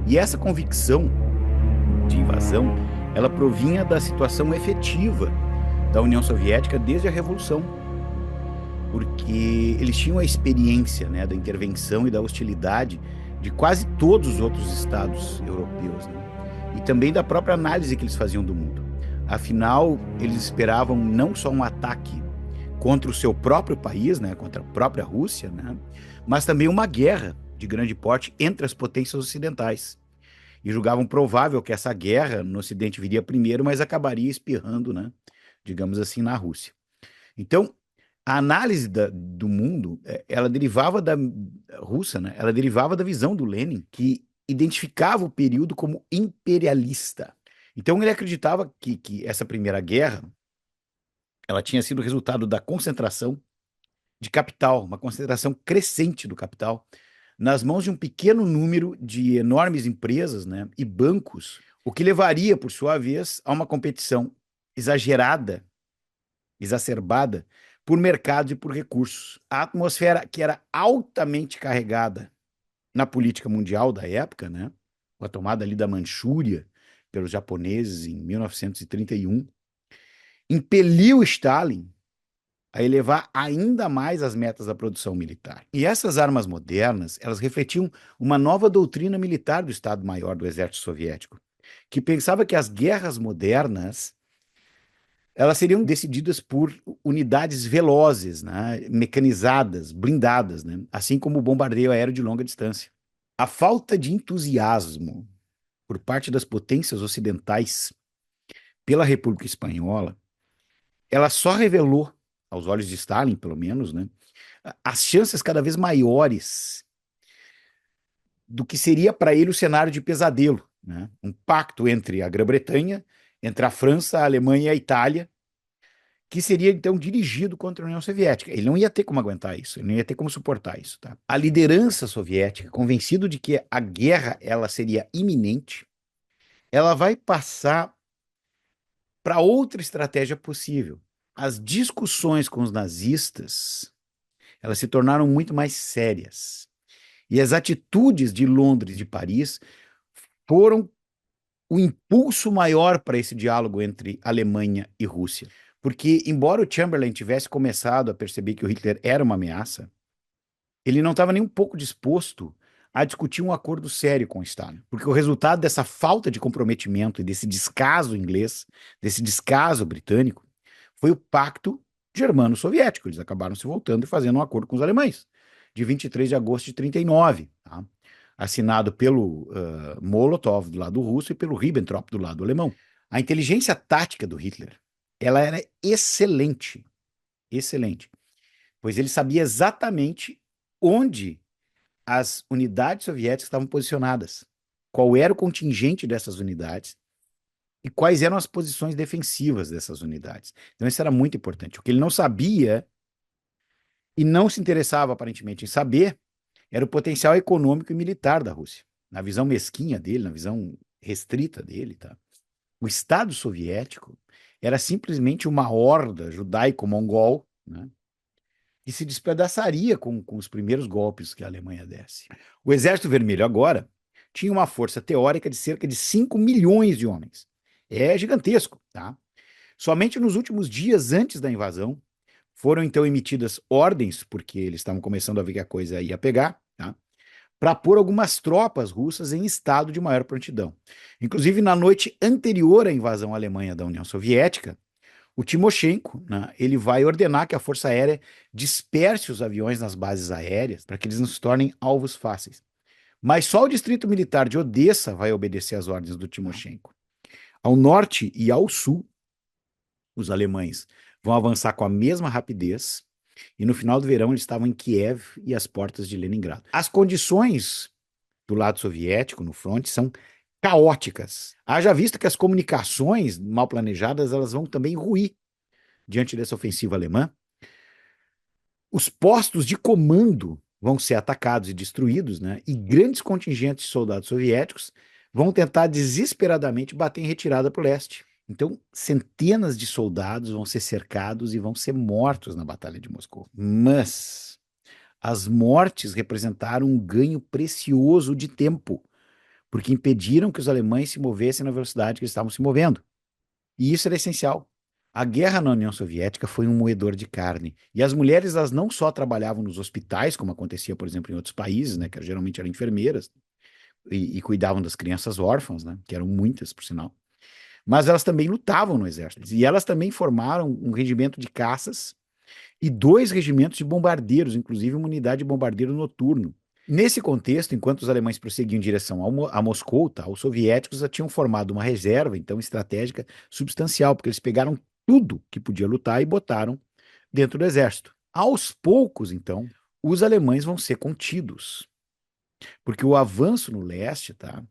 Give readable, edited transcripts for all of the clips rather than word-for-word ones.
E essa convicção de invasão, ela provinha da situação efetiva da União Soviética desde a Revolução, porque eles tinham a experiência, né, da intervenção e da hostilidade de quase todos os outros estados europeus, né? E também da própria análise que eles faziam do mundo. Afinal, eles esperavam não só um ataque contra o seu próprio país, né, contra a própria Rússia, né, mas também uma guerra de grande porte entre as potências ocidentais. E julgavam provável que essa guerra no Ocidente viria primeiro, mas acabaria espirrando, né, digamos assim, na Rússia. Então, a análise do mundo, ela derivava da russa, né? Ela derivava da visão do Lenin, que identificava o período como imperialista. Então, ele acreditava que essa primeira guerra, ela tinha sido resultado da concentração de capital, uma concentração crescente do capital, nas mãos de um pequeno número de enormes empresas, né, e bancos, o que levaria, por sua vez, a uma competição exagerada, exacerbada por mercado e por recursos. A atmosfera que era altamente carregada na política mundial da época, né, com a tomada ali da Manchúria pelos japoneses em 1931, impeliu Stalin a elevar ainda mais as metas da produção militar. E essas armas modernas, elas refletiam uma nova doutrina militar do Estado-Maior do Exército Soviético, que pensava que as guerras modernas elas seriam decididas por unidades velozes, né, mecanizadas, blindadas, né, assim como o bombardeio aéreo de longa distância. A falta de entusiasmo por parte das potências ocidentais pela República Espanhola, ela só revelou, aos olhos de Stalin, pelo menos, né, as chances cada vez maiores do que seria para ele o cenário de pesadelo, né? Um pacto entre a Grã-Bretanha, entre a França, a Alemanha e a Itália, que seria então dirigido contra a União Soviética. Ele não ia ter como aguentar isso, ele não ia ter como suportar isso, tá? A liderança soviética, convencido de que a guerra ela seria iminente, ela vai passar para outra estratégia possível. As discussões com os nazistas, elas se tornaram muito mais sérias. E as atitudes de Londres e de Paris foram o impulso maior para esse diálogo entre Alemanha e Rússia. Porque, embora o Chamberlain tivesse começado a perceber que o Hitler era uma ameaça, ele não estava nem um pouco disposto a discutir um acordo sério com o Stalin. Porque o resultado dessa falta de comprometimento e desse descaso inglês, desse descaso britânico, foi o Pacto Germano-Soviético. Eles acabaram se voltando e fazendo um acordo com os alemães, de 23 de agosto de 39, tá? Assinado pelo Molotov do lado russo e pelo Ribbentrop do lado alemão. A inteligência tática do Hitler, ela era excelente, excelente, pois ele sabia exatamente onde as unidades soviéticas estavam posicionadas, qual era o contingente dessas unidades e quais eram as posições defensivas dessas unidades. Então isso era muito importante. O que ele não sabia e não se interessava aparentemente em saber era o potencial econômico e militar da Rússia. Na visão mesquinha dele, na visão restrita dele, tá? O Estado soviético era simplesmente uma horda judaico-mongol, né, que se despedaçaria com os primeiros golpes que a Alemanha desse. O Exército Vermelho agora tinha uma força teórica de cerca de 5 milhões de homens. É gigantesco, tá? Somente nos últimos dias antes da invasão foram então emitidas ordens, porque eles estavam começando a ver que a coisa ia pegar, tá? Para pôr algumas tropas russas em estado de maior prontidão. Inclusive, na noite anterior à invasão alemã da União Soviética, o Timoshenko, né, ele vai ordenar que a Força Aérea disperse os aviões nas bases aéreas para que eles não se tornem alvos fáceis. Mas só o Distrito Militar de Odessa vai obedecer às ordens do Timoshenko. Ao norte e ao sul, os alemães vão avançar com a mesma rapidez, e no final do verão eles estavam em Kiev e às portas de Leningrado. As condições do lado soviético, no fronte, são caóticas. Haja vista que as comunicações mal planejadas elas vão também ruir diante dessa ofensiva alemã. Os postos de comando vão ser atacados e destruídos, né? E grandes contingentes de soldados soviéticos vão tentar desesperadamente bater em retirada para o leste. Então, centenas de soldados vão ser cercados e vão ser mortos na Batalha de Moscou. Mas as mortes representaram um ganho precioso de tempo, porque impediram que os alemães se movessem na velocidade que eles estavam se movendo. E isso era essencial. A guerra na União Soviética foi um moedor de carne. E as mulheres, elas não só trabalhavam nos hospitais, como acontecia, por exemplo, em outros países, né, que geralmente eram enfermeiras, e cuidavam das crianças órfãs, né, que eram muitas, por sinal, mas elas também lutavam no exército. E elas também formaram um regimento de caças e dois regimentos de bombardeiros, inclusive uma unidade de bombardeiro noturno. Nesse contexto, enquanto os alemães prosseguiam em direção a Moscou, tá, os soviéticos já tinham formado uma reserva, então, estratégica substancial, porque eles pegaram tudo que podia lutar e botaram dentro do exército. Aos poucos, então, os alemães vão ser contidos, porque o avanço no leste, tá,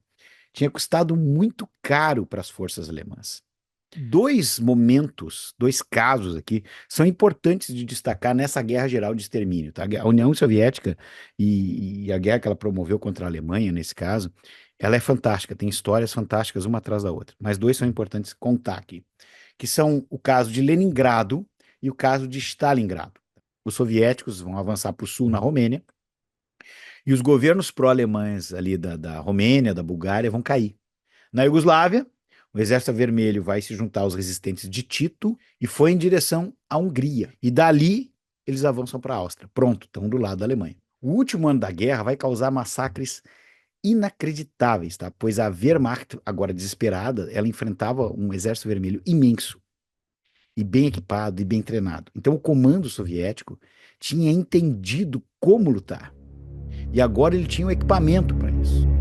tinha custado muito caro para as forças alemãs. Dois momentos, dois casos aqui, são importantes de destacar nessa guerra geral de extermínio. Tá? A União Soviética e a guerra que ela promoveu contra a Alemanha, nesse caso, ela é fantástica, tem histórias fantásticas uma atrás da outra. Mas dois são importantes contar aqui, que são o caso de Leningrado e o caso de Stalingrado. Os soviéticos vão avançar para o sul, na Romênia, e os governos pró-alemães ali da Romênia, da Bulgária, vão cair. Na Iugoslávia, o Exército Vermelho vai se juntar aos resistentes de Tito e foi em direção à Hungria. E dali eles avançam para a Áustria. Pronto, estão do lado da Alemanha. O último ano da guerra vai causar massacres inacreditáveis, tá? Pois a Wehrmacht, agora desesperada, ela enfrentava um exército vermelho imenso e bem equipado e bem treinado. Então o comando soviético tinha entendido como lutar. E agora ele tinha o equipamento para isso.